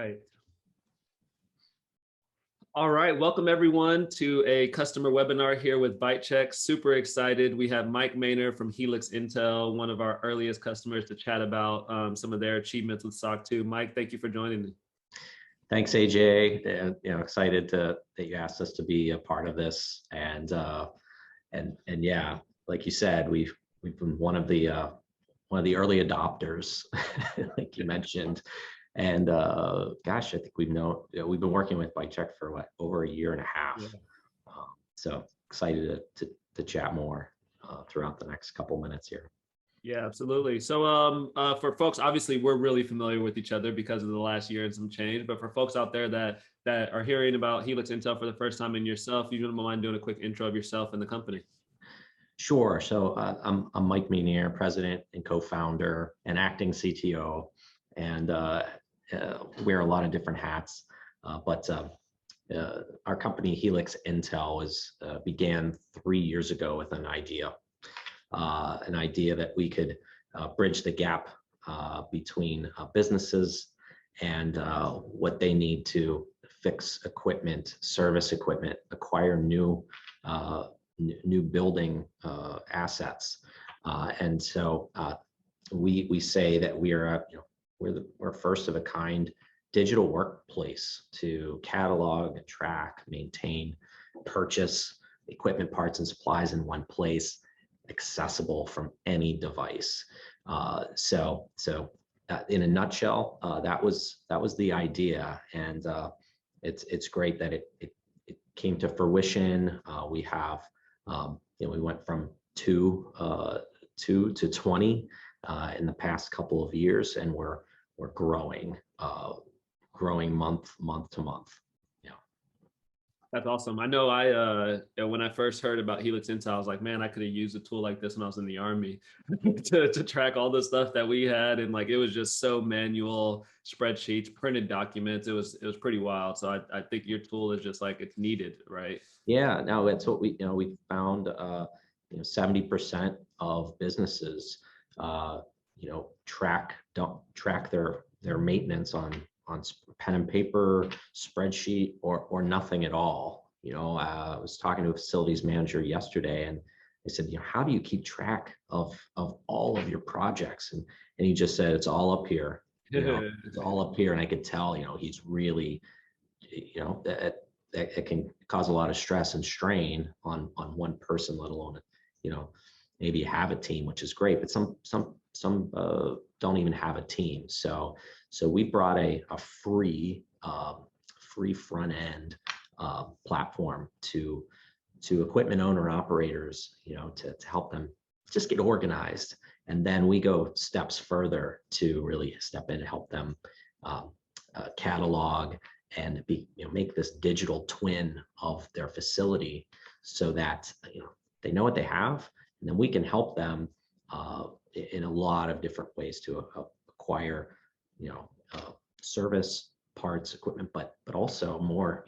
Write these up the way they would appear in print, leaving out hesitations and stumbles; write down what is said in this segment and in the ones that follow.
right. All right, welcome everyone to a customer webinar here with ByteChek. Super excited. We have Mike Maynard from HELIXintel, one of our earliest customers, to chat about some of their achievements with SOC 2. Mike, thank you for joining me. Thanks, AJ. Excited that you asked us to be a part of this, and yeah, like you said, we've been one of the early adopters, like you mentioned. And gosh, I think we've been working with ByteChek for what, over a year and a half. Yeah. So excited to chat more throughout the next couple minutes here. Yeah, absolutely. So for folks, obviously we're really familiar with each other because of the last year and some change, but for folks out there that are hearing about HELIXintel for the first time and yourself, you don't mind doing a quick intro of yourself and the company? Sure. So I'm Mike Maynard, president and co-founder and acting CTO, and wear a lot of different hats. But our company HELIXintel began 3 years ago with an idea that we could bridge the gap between businesses and what they need to fix equipment, service equipment, acquire new building assets. And so we say that we're first of a kind digital workplace to catalog, track, maintain, purchase equipment, parts, and supplies in one place, accessible from any device. So in a nutshell, that was the idea, and it's great that it came to fruition. We have we went from 2 to 20 in the past couple of years, and we're growing month to month. Yeah, that's awesome. I know when I first heard about HELIXintel, I was like, man, I could have used a tool like this when I was in the Army to track all the stuff that we had, and like it was just so manual, spreadsheets, printed documents. It was pretty wild. So I think your tool is just like it's needed, right? Yeah, no, that's what we found. 70% of businesses track their maintenance on pen and paper, spreadsheet, or nothing at all. I was talking to a facilities manager yesterday, and I said, how do you keep track of all of your projects? And he just said, it's all up here. It's all up here. And I could tell, he's really, that can cause a lot of stress and strain on one person, let alone, maybe have a team, which is great, but some don't even have a team. So we brought a free front end platform to equipment owner operators, to help them just get organized. And then we go steps further to really step in and help them catalog and make this digital twin of their facility, so that they know what they have, and then we can help them in a lot of different ways to acquire service, parts, equipment, but also more.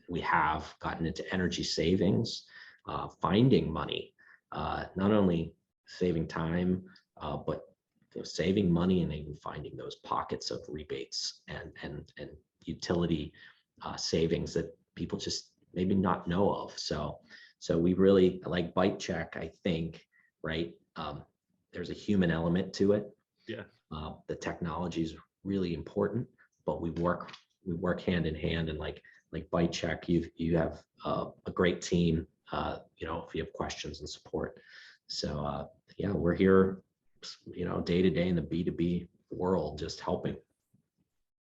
We have gotten into energy savings, finding money, not only saving time, but saving money, and even finding those pockets of rebates and utility savings that people just maybe not know of. So we really like ByteChek, I think, right? There's a human element to it. Yeah. The technology is really important, but we work hand in hand, and like ByteChek, you have a great team. If you have questions and support. So yeah, we're here, day to day in the B2B world, just helping.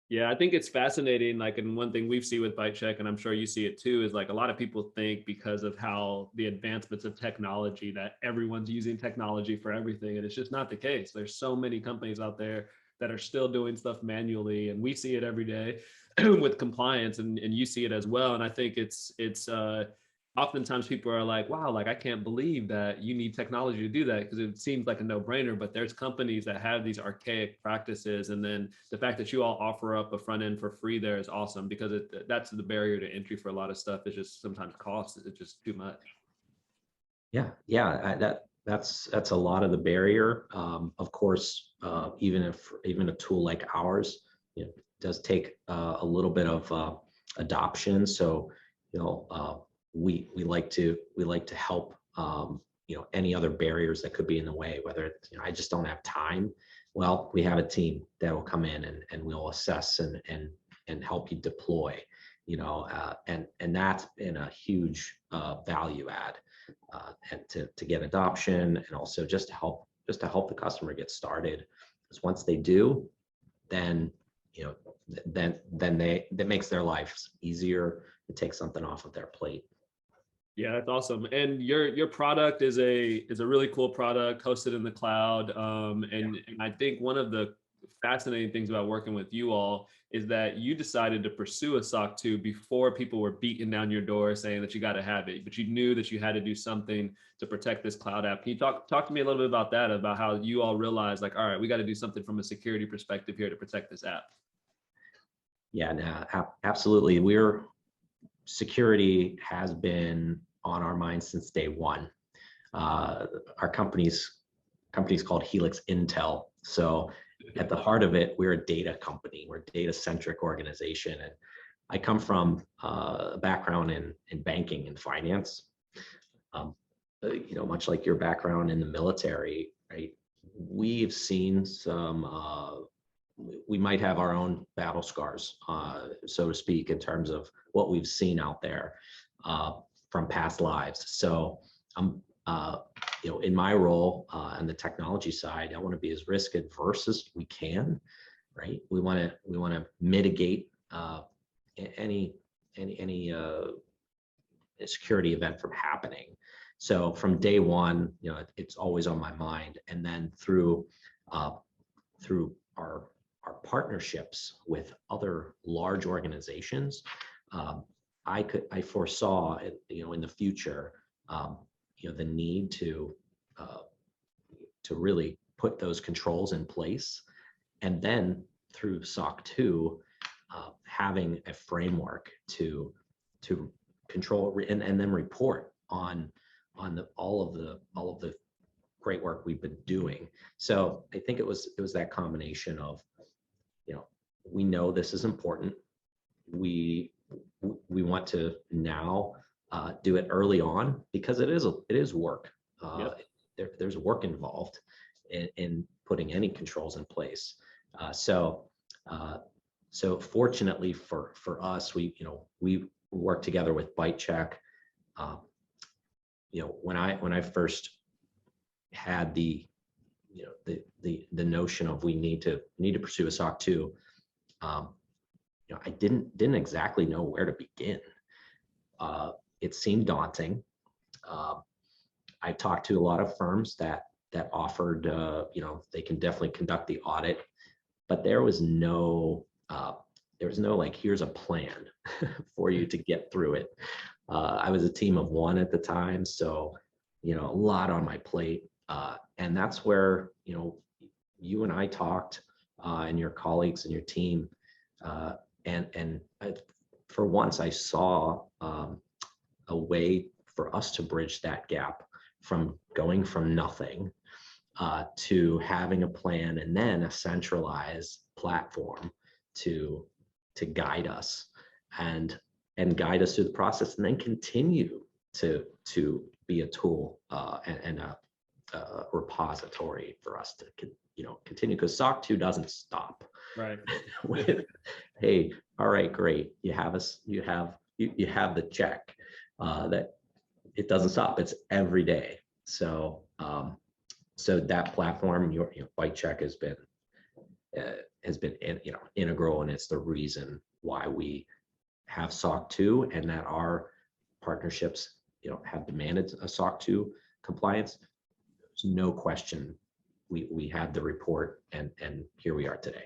Yeah, I think it's fascinating. Like, and one thing we've seen with ByteChek, and I'm sure you see it too, is like a lot of people think because of how the advancements of technology that everyone's using technology for everything. And it's just not the case. There's so many companies out there that are still doing stuff manually, and we see it every day with compliance, and you see it as well. And I think it's oftentimes people are like, wow, like I can't believe that you need technology to do that, because it seems like a no-brainer, but there's companies that have these archaic practices. And then the fact that you all offer up a front end for free there is awesome, because that's the barrier to entry for a lot of stuff. It's just sometimes cost is just too much. Yeah, that's a lot of the barrier. Of course, even a tool like ours, does take a little bit of adoption. So, we like to help any other barriers that could be in the way, whether it's, I just don't have time. Well, we have a team that will come in and we'll assess and help you deploy, and that's been a huge value add, and to get adoption, and also just to help the customer get started. Because once they do, then that makes their lives easier. It takes something off of their plate. Yeah, that's awesome. And your product is a really cool product hosted in the cloud. And I think one of the fascinating things about working with you all is that you decided to pursue a SOC 2 before people were beating down your door saying that you got to have it, but you knew that you had to do something to protect this cloud app. Can you talk to me a little bit about that, about how you all realized, like, all right, we got to do something from a security perspective here to protect this app? Yeah, no, absolutely. Security has been on our minds since day one. Our company's called HELIXintel. So at the heart of it, we're a data company. We're a data-centric organization. And I come from a background in banking and finance. Much like your background in the military, right? We've seen we might have our own battle scars, so to speak, in terms of what we've seen out there from past lives. So in my role on the technology side, I want to be as risk adverse as we can, right? We want to mitigate any security event from happening. So from day one, it's always on my mind. And then through our partnerships with other large organizations, I foresaw, in the future, the need to really put those controls in place, and then through SOC 2, having a framework to control and then report on all of the great work we've been doing. So I think it was that combination of, we know this is important. We want to now do it early on, because it is work. Yep. There's work involved in putting any controls in place. So fortunately for us, we work together with ByteChek. When I first had the notion of we need to pursue a SOC 2, I didn't exactly know where to begin. It seemed daunting. I talked to a lot of firms that offered, they can definitely conduct the audit, but there was no like, here's a plan for you to get through it. I was a team of one at the time, so a lot on my plate, and that's where you and I talked, and your colleagues and your team, and for once I saw a way for us to bridge that gap from going from nothing to having a plan, and then a centralized platform to guide us and guide us through the process, and then continue to be a tool and a repository for us to continue, because SOC 2 doesn't stop. Right. Hey, all right, great. You have the check, that it doesn't stop. It's every day. So that platform, ByteChek has been integral, and it's the reason why we have SOC 2, and that our partnerships have demanded a SOC 2 compliance. There's no question we had the report, and here we are today.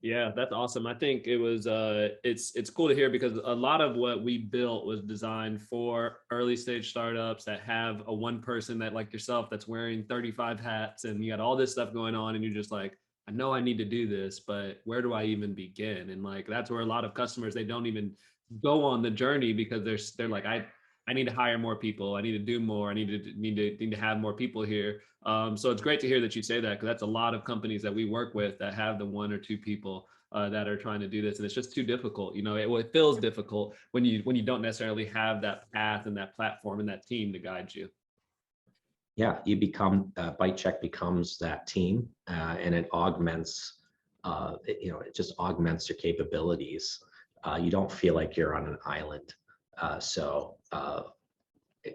Yeah, that's awesome. I think it was it's cool to hear, because a lot of what we built was designed for early stage startups that have a one person that, like yourself, that's wearing 35 hats, and you got all this stuff going on, and you're just like, I know I need to do this, but where do I even begin? And like, that's where a lot of customers, they don't even go on the journey, because they're like, I need to hire more people. I need to do more. I need to have more people here. So it's great to hear that you say that, because that's a lot of companies that we work with that have the one or two people. that are trying to do this, and it's just too difficult. It feels difficult when you don't necessarily have that path and that platform and that team to guide you. Yeah, you become ByteChek becomes that team, and it augments. It just augments your capabilities. You don't feel like you're on an island.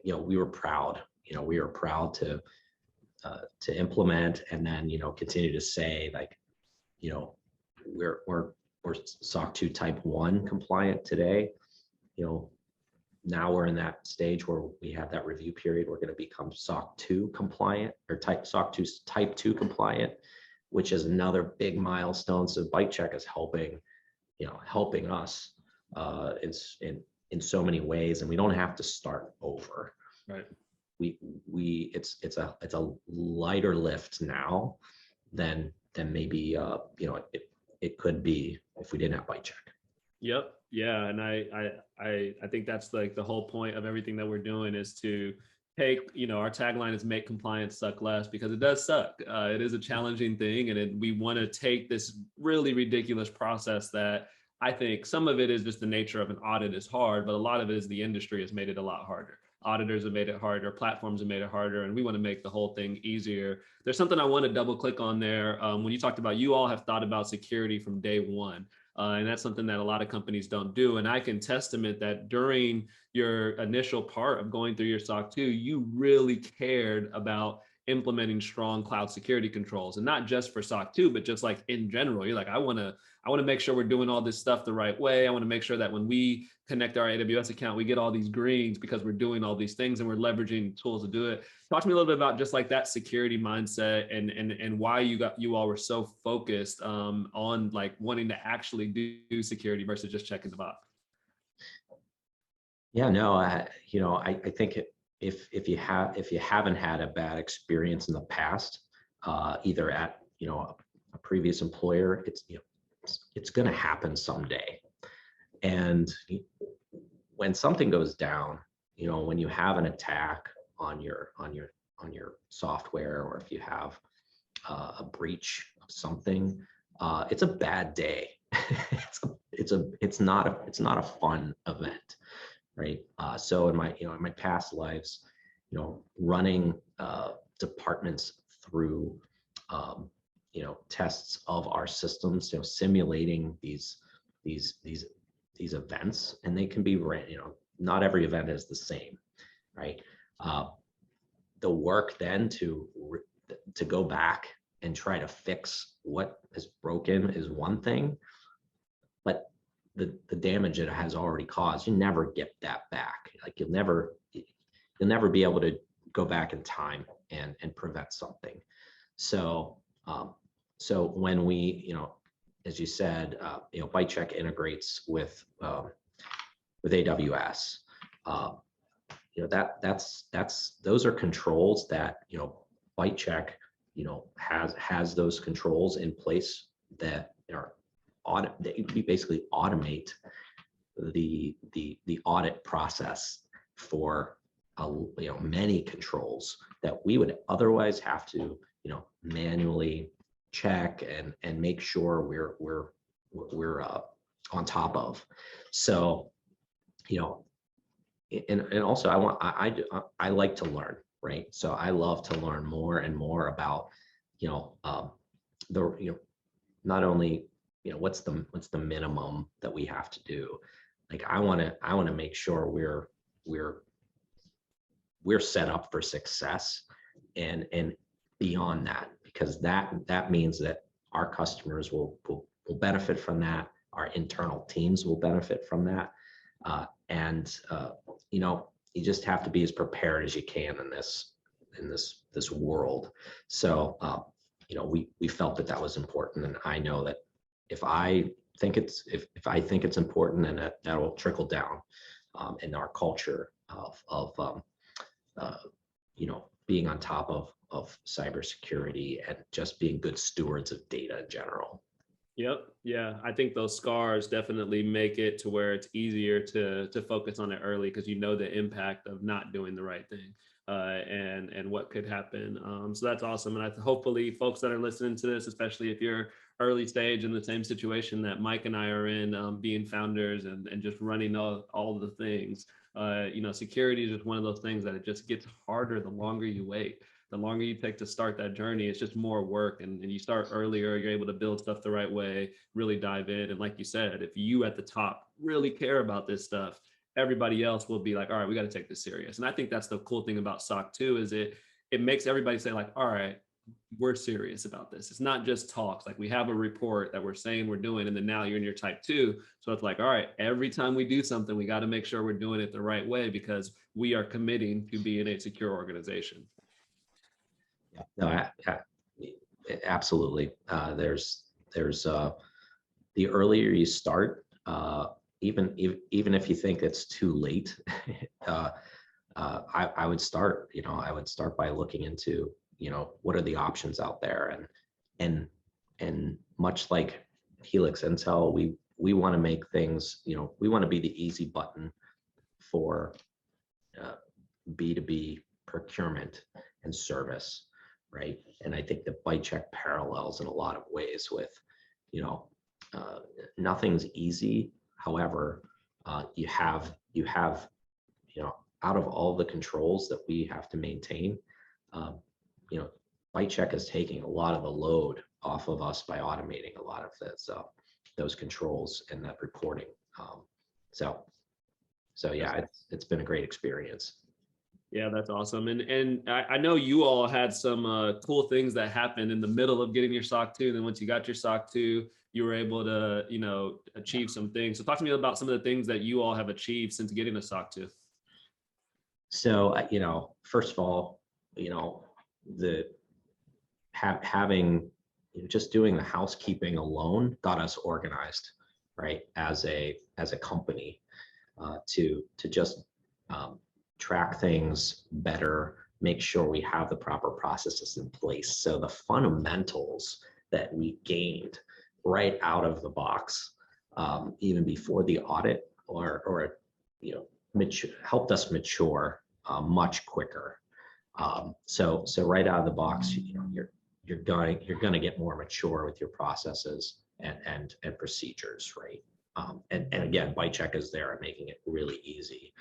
We were proud. We were proud to implement, and then continue to say, like, we're SOC 2 Type 1 compliant today. Now we're in that stage where we have that review period. We're going to become SOC 2 compliant, or SOC 2 Type 2 compliant, which is another big milestone. So ByteChek is helping us in so many ways, and we don't have to start over. Right. It's a lighter lift now than maybe it could be if we didn't have ByteChek. Yep. Yeah. And I think that's like the whole point of everything that we're doing, is to take, our tagline is make compliance suck less, because it does suck. It is a challenging thing. And we want to take this really ridiculous process that I think some of it is just the nature of an audit is hard, but a lot of it is the industry has made it a lot harder. Auditors have made it harder, platforms have made it harder, and we want to make the whole thing easier. There's something I want to double click on there. When you talked about, you all have thought about security from day one. And that's something that a lot of companies don't do. And I can testament that during your initial part of going through your SOC 2, you really cared about implementing strong cloud security controls, and not just for SOC 2, but just like in general. You're like, I want to make sure we're doing all this stuff the right way. I want to make sure that when we connect our AWS account, we get all these greens because we're doing all these things and we're leveraging tools to do it. Talk to me a little bit about just like that security mindset and why you all were so focused on like wanting to actually do security versus just checking the box. Yeah, no, I think if you haven't had a bad experience in the past, either at a previous employer, it's going to happen someday. And when something goes down, when you have an attack on your software, or if you have a breach of something, it's a bad day. It's not a fun event, right? So in my past lives, running departments through tests of our systems, simulating these events, and they can be, not every event is the same, right? The work then to go back and try to fix what is broken is one thing, but the damage it has already caused, you never get that back. Like you'll never be able to go back in time and prevent something. So when we, as you said, ByteChek integrates with AWS. Those are controls that ByteChek has those controls in place that are we basically automate the audit process for many controls that we would otherwise have to manually check and make sure we're on top of. So and also I like to learn, right? So I love to learn more and more about not only what's the minimum that we have to do. Like I want to make sure we're set up for success and beyond that, because that means that our customers will benefit from that, our internal teams will benefit from that, and you just have to be as prepared as you can in this world. So we felt that was important, and I know that if I think it's important, then that will trickle down in our culture of being on top of cybersecurity and just being good stewards of data in general. Yep. Yeah. I think those scars definitely make it to where it's easier to focus on it early, because the impact of not doing the right thing and what could happen. So that's awesome. And hopefully folks that are listening to this, especially if you're early stage in the same situation that Mike and I are in, being founders and just running all the things. Security is just one of those things that it just gets harder the longer you wait. The longer you take to start that journey, it's just more work. And you start earlier, you're able to build stuff the right way, really dive in. And like you said, if you at the top really care about this stuff, everybody else will be like, all right, we got to take this serious. And I think that's the cool thing about SOC 2 is it makes everybody say like, all right, we're serious about this. It's not just talks. Like we have a report that we're saying we're doing, and then now you're in your type 2. So it's like, all right, every time we do something, we got to make sure we're doing it the right way because we are committing to being a secure organization. Yeah, no, absolutely. There's the earlier you start, even if you think it's too late, I would start. I would start by looking into what are the options out there, and much like HELIXintel, we want to make things. We want to be the easy button for B2B procurement and service. Right. And I think that ByteChek parallels in a lot of ways with, nothing's easy. However, you have, out of all the controls that we have to maintain, ByteChek is taking a lot of the load off of us by automating a lot of this, those controls and that reporting. So yeah, it's been a great experience. Yeah, that's awesome. And I know you all had some cool things that happened in the middle of getting your SOC 2. Then once you got your SOC 2, you were able to, achieve some things. So talk to me about some of the things that you all have achieved since getting a SOC 2. So, first of all, having just doing the housekeeping alone got us organized, right? As a company, to just track things better, make sure we have the proper processes in place. So the fundamentals that we gained right out of the box, even before the audit, or helped us mature much quicker. So right out of the box, you're going to get more mature with your processes and procedures, right? And again, ByteChek is there and making it really easy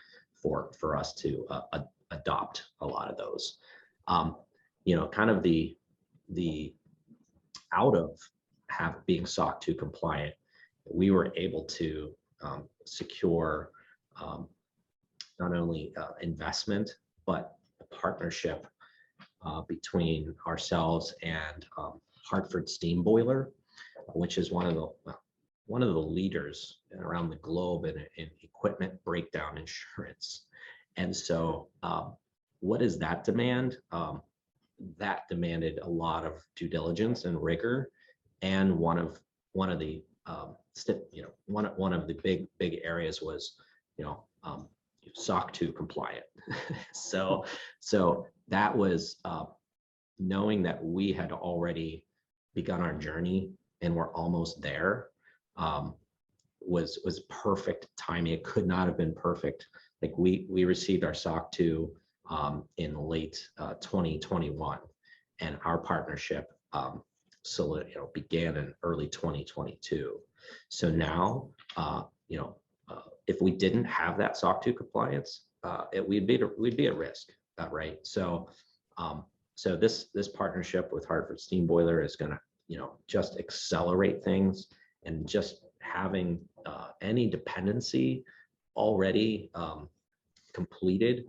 for us to adopt a lot of those. Kind of the out of being SOC 2 compliant, we were able to secure not only investment, but a partnership between ourselves and Hartford Steam Boiler, which is one of the leaders around the globe in equipment breakdown insurance. And so what does that demand? That demanded a lot of due diligence and rigor. And one of the big areas was, SOC 2 compliant. so that was knowing that we had already begun our journey and we're almost there, was perfect timing. It could not have been perfect. Like we received our SOC 2 in late 2021, and our partnership began in early 2022. So now, if we didn't have that SOC 2 compliance, we'd be at risk, right? So this partnership with Hartford Steam Boiler is going to just accelerate things, and just having any dependency already completed,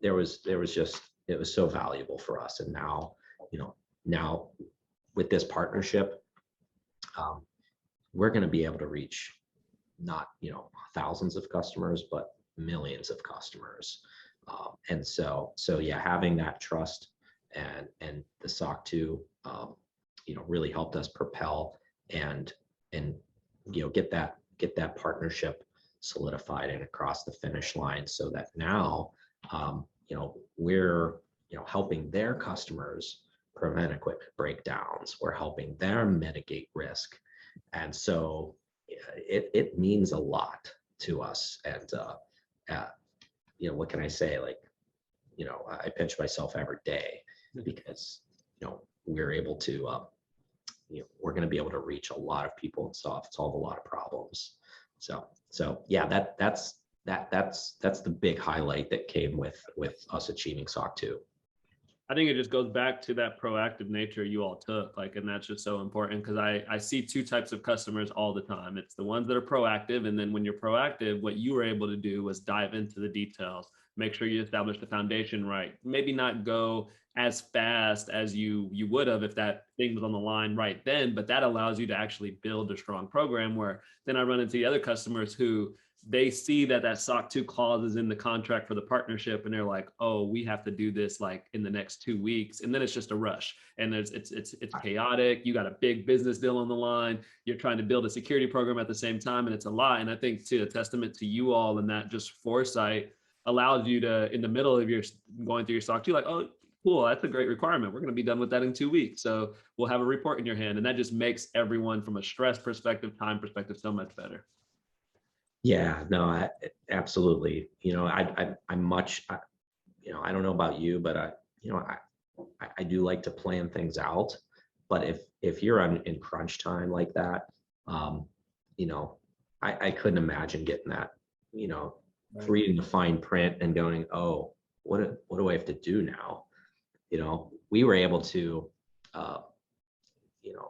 it was so valuable for us. And now with this partnership, we're going to be able to reach not thousands of customers, but millions of customers. And so yeah, having that trust and the SOC 2 really helped us propel and get that partnership solidified and across the finish line, so that now we're helping their customers prevent equipment breakdowns. We're helping them mitigate risk, and so it means a lot to us. And what can I say? Like, I pinch myself every day because we're able to we're going to be able to reach a lot of people and solve a lot of problems. So yeah, that's the big highlight that came with us achieving SOC 2. I think it just goes back to that proactive nature you all took, like, and that's just so important, because I see two types of customers all the time. It's the ones that are proactive, and then when you're proactive, what you were able to do was dive into the details, make sure you establish the foundation right, maybe not go as fast as you would have if that thing was on the line right then, but that allows you to actually build a strong program. Where then I run into the other customers who they see that SOC 2 clause is in the contract for the partnership, and they're like, oh, we have to do this like in the next 2 weeks, and then it's just a rush, and it's chaotic. You got a big business deal on the line, you're trying to build a security program at the same time, and it's a lot. And I think, too, a testament to you all, and that just foresight allows you to, in the middle of your going through your SOC 2, like, oh, cool, that's a great requirement, we're going to be done with that in 2 weeks, so we'll have a report in your hand. And that just makes everyone, from a stress perspective, time perspective, so much better. Yeah, no, absolutely. I'm much, I don't know about you, but I do like to plan things out. But if you're in crunch time like that, I couldn't imagine getting that, Right. reading the fine print and going, oh, what do I have to do now? We were able to,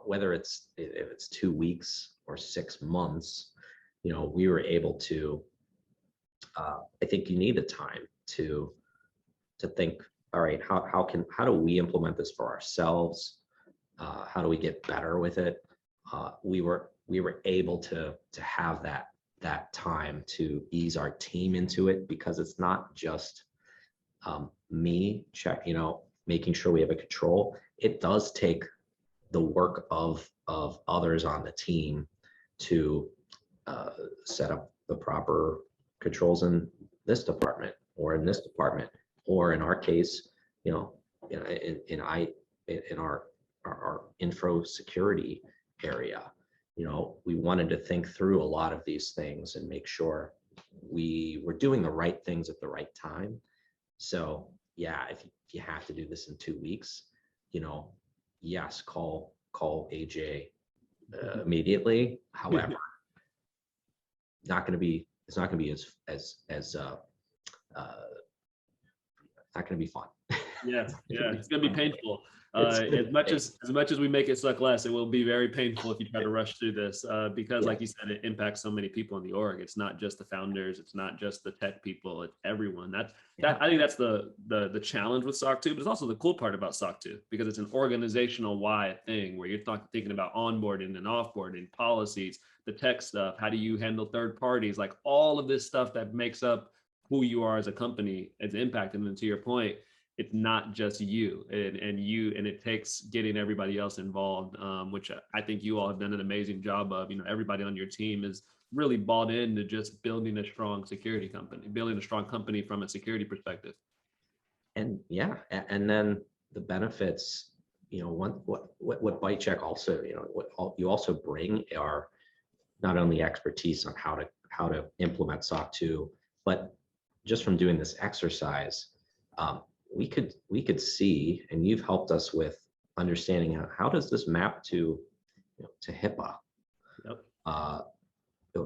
whether if it's 2 weeks or 6 months, we were able to, I think you need the time to think, all right, how do we implement this for ourselves? How do we get better with it? We were able to have that time to ease our team into it, because it's not just me making sure we have a control. It does take the work of others on the team to set up the proper controls in this department or in this department, or in our case, in our info security area. We wanted to think through a lot of these things and make sure we were doing the right things at the right time. So yeah, if you have to do this in 2 weeks, yes, call AJ immediately. However, it's not going to be as not going to be fun. Yeah, it's going to be painful. As much as we make it suck less, it will be very painful if you try to rush through this, because, like you said, it impacts so many people in the org. It's not just the founders, it's not just the tech people, it's everyone. I think that's the challenge with SOC 2, but it's also the cool part about SOC 2, because it's an organizational wide thing where you're thinking about onboarding and offboarding, policies, the tech stuff, how do you handle third parties, like all of this stuff that makes up who you are as a company is impacted. And to your point, it's not just you, and it takes getting everybody else involved, which I think you all have done an amazing job of. Everybody on your team is really bought into just building a strong security company, building a strong company from a security perspective. And yeah, and then the benefits, what ByteChek also, what you also bring are not only expertise on how to implement SOC 2, but just from doing this exercise, we could see, and you've helped us with understanding how does this map to HIPAA. Yep.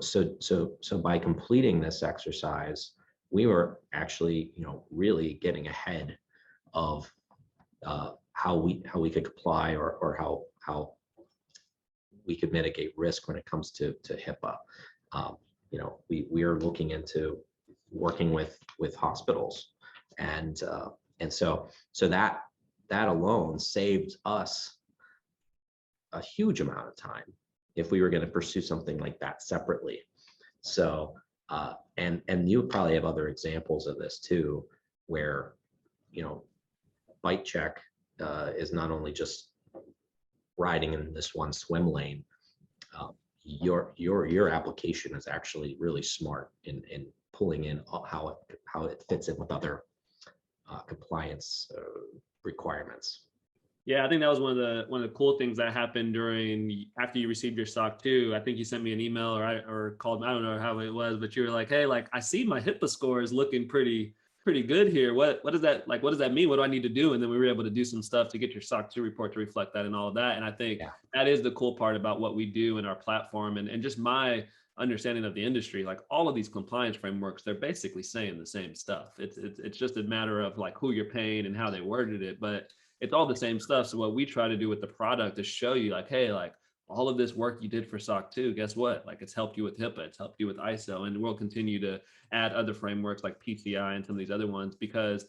So by completing this exercise, we were actually really getting ahead of how we could comply or how we could mitigate risk when it comes to HIPAA. We are looking into working with hospitals, and so that alone saved us a huge amount of time if we were going to pursue something like that separately. So and you probably have other examples of this too, where ByteChek is not only just riding in this one swim lane. Your application is actually really smart in pulling in how it fits in with other compliance requirements. Yeah, I think that was one of the cool things that happened after you received your SOC 2. I think you sent me an email or called me. I don't know how it was, but you were like, hey, like I see my HIPAA score is looking pretty pretty good here. What does that like? What does that mean? What do I need to do? And then we were able to do some stuff to get your SOC 2 report to reflect that and all of that. And I think Yeah. that is the cool part about what we do in our platform and just my understanding of the industry. Like all of these compliance frameworks, they're basically saying the same stuff. It's just a matter of like who you're paying and how they worded it, but it's all the same stuff. So what we try to do with the product is show you like, hey, like all of this work you did for SOC 2, guess what? Like it's helped you with HIPAA, it's helped you with ISO, and we'll continue to add other frameworks like PCI and some of these other ones because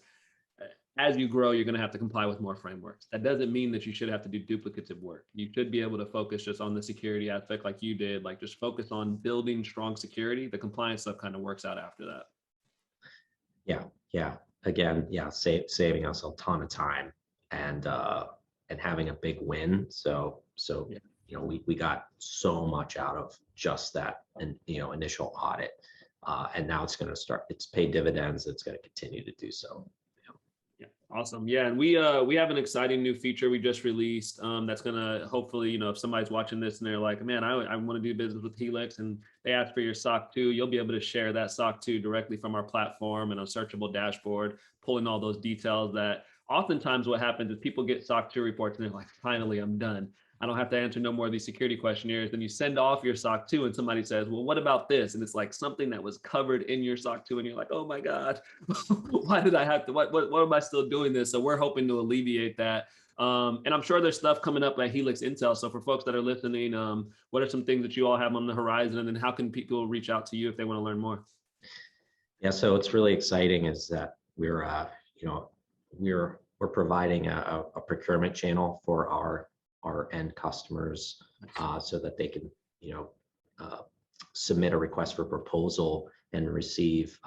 as you grow, you're going to have to comply with more frameworks. That doesn't mean that you should have to do duplicative work. You should be able to focus just on the security aspect like you did, like just focus on building strong security. The compliance stuff kind of works out after that. Yeah. Again, yeah, saving us a ton of time and having a big win. So yeah. We got so much out of just that and initial audit. And now it's paid dividends. It's going to continue to do so. Yeah, awesome. Yeah, and we have an exciting new feature we just released that's gonna hopefully, if somebody's watching this and they're like, man, I want to do business with Helix, and they ask for your SOC 2, you'll be able to share that SOC 2 directly from our platform and a searchable dashboard, pulling all those details that oftentimes what happens is people get SOC 2 reports and they're like, finally, I'm done. I don't have to answer no more of these security questionnaires. Then you send off your SOC 2 and somebody says, well, what about this? And it's like something that was covered in your SOC 2 and you're like, oh my God, why did I have to, what am I still doing this? So we're hoping to alleviate that. And I'm sure there's stuff coming up at HELIXintel. So for folks that are listening, what are some things that you all have on the horizon? And then how can people reach out to you if they want to learn more? Yeah, so what's really exciting is that we're providing a procurement channel for our end customers so that they can submit a request for proposal and receive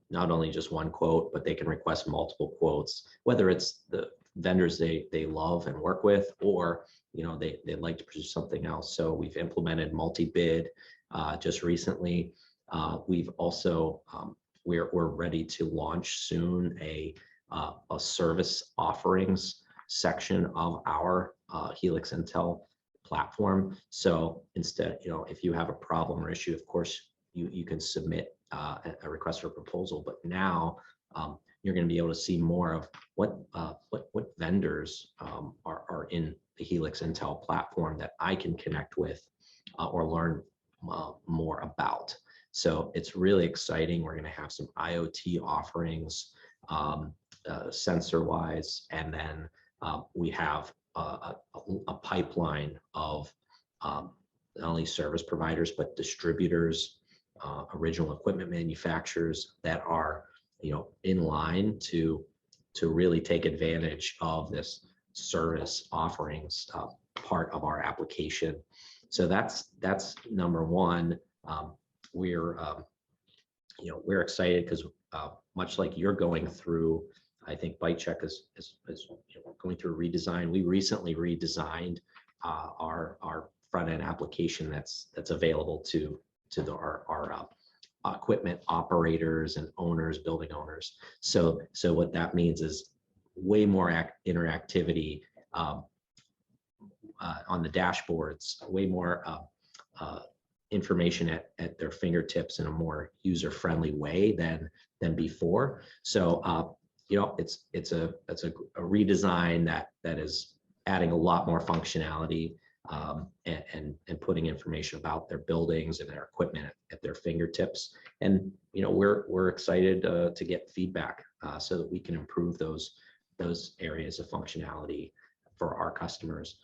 not only just one quote, but they can request multiple quotes, whether it's the vendors they love and work with, or they like to produce something else. So we've implemented multi-bid just recently. We've also we're ready to launch soon a service offerings section of our HELIXintel platform. So instead, if you have a problem or issue, of course, you can submit a request for proposal. But now you're going to be able to see more of what vendors are in the HELIXintel platform that I can connect with or learn more about. So it's really exciting. We're going to have some IoT offerings, sensor-wise, and then we have a pipeline of not only service providers, but distributors, original equipment manufacturers that are in line to really take advantage of this service offerings part of our application. So that's number one. We're excited because much like you're going through, I think ByteChek is going through a redesign. We recently redesigned our front end application that's available to our equipment operators and owners, building owners. So what that means is way more interactivity on the dashboards, way more information at their fingertips in a more user-friendly way than before. So it's a redesign that is adding a lot more functionality and putting information about their buildings and their equipment at their fingertips. And we're excited to get feedback so that we can improve those areas of functionality for our customers.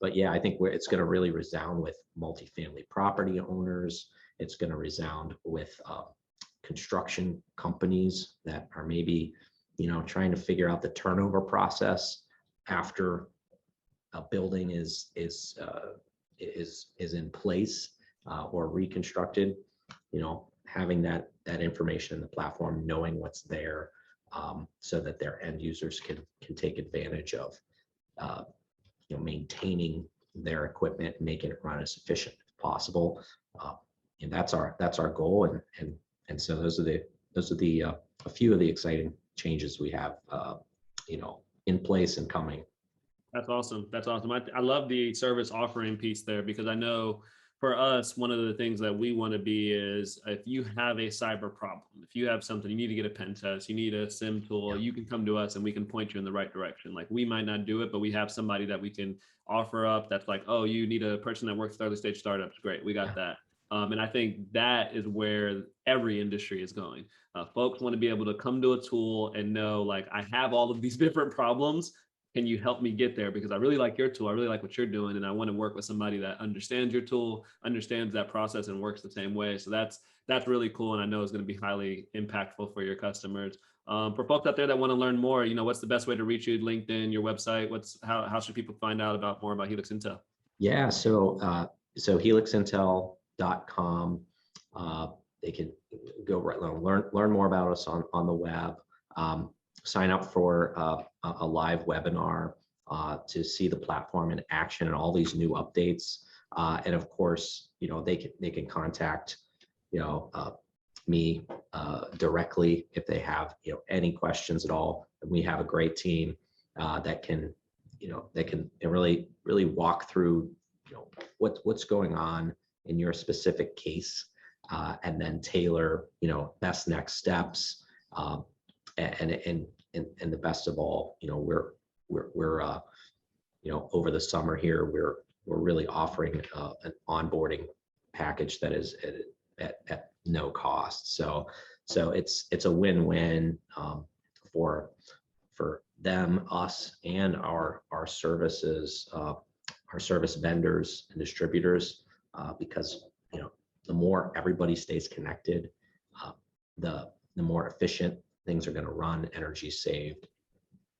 But yeah, I think it's going to really resound with multifamily property owners. It's going to resound with construction companies that are maybe trying to figure out the turnover process after a building is in place or reconstructed. Having that information in the platform, knowing what's there, so that their end users can take advantage of maintaining their equipment, making it run as efficient as possible. And that's our goal. And so those are the a few of the exciting changes we have in place and coming. That's awesome. That's awesome. I love the service offering piece there, because I know for us, one of the things that we want to be is if you have a cyber problem, if you have something, you need to get a pen test, you need a SIM tool, you can come to us and we can point you in the right direction. Like we might not do it, but we have somebody that we can offer up that's like, oh, you need a person that works with early stage startups. Great, we got that. And I think that is where every industry is going. Folks want to be able to come to a tool and know, like, I have all of these different problems. Can you help me get there? Because I really like your tool. I really like what you're doing. And I want to work with somebody that understands your tool, understands that process and works the same way. So that's really cool. And I know it's going to be highly impactful for your customers. For folks out there that want to learn more, what's the best way to reach you? LinkedIn, your website, how should people find out more about HELIXintel? Yeah, so HELIXintel.com. They can go learn more about us on the web. Sign up for a live webinar to see the platform in action and all these new updates. And of course, they can contact me directly if they have any questions at all. And we have a great team that can really walk through what's going on in your specific case, and then tailor best next steps. And the best of all, we're over the summer here, we're really offering an onboarding package that is at no cost. So it's a win-win for them, us, and our services, our service vendors and distributors, because the more everybody stays connected, the more efficient things are going to run, energy saved,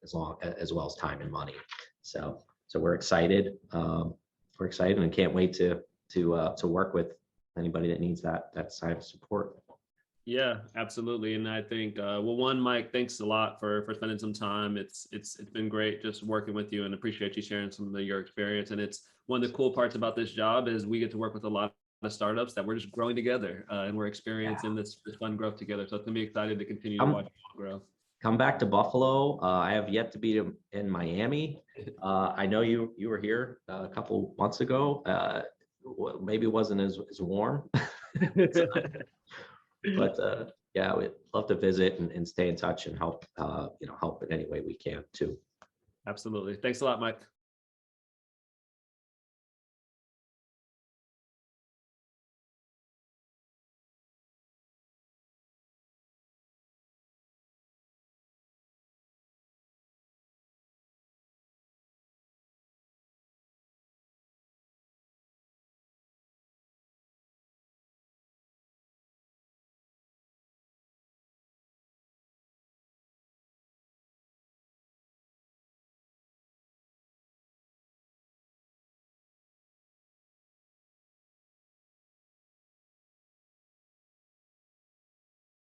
as well as time and money. So we're excited. We're excited and can't wait to work with anybody that needs that side of support. Yeah, absolutely. And I think, one, Mike, thanks a lot for spending some time. It's been great just working with you, and appreciate you sharing some of your experience. And it's one of the cool parts about this job is we get to work with a lot of startups that we're just growing together, and we're experiencing this fun growth together. So it's gonna be excited to continue to watch it grow. Come back to Buffalo. I have yet to be in Miami. I know you were here a couple months ago. Maybe it wasn't as warm. But yeah, we'd love to visit and stay in touch and help, help in any way we can too. Absolutely. Thanks a lot, Mike.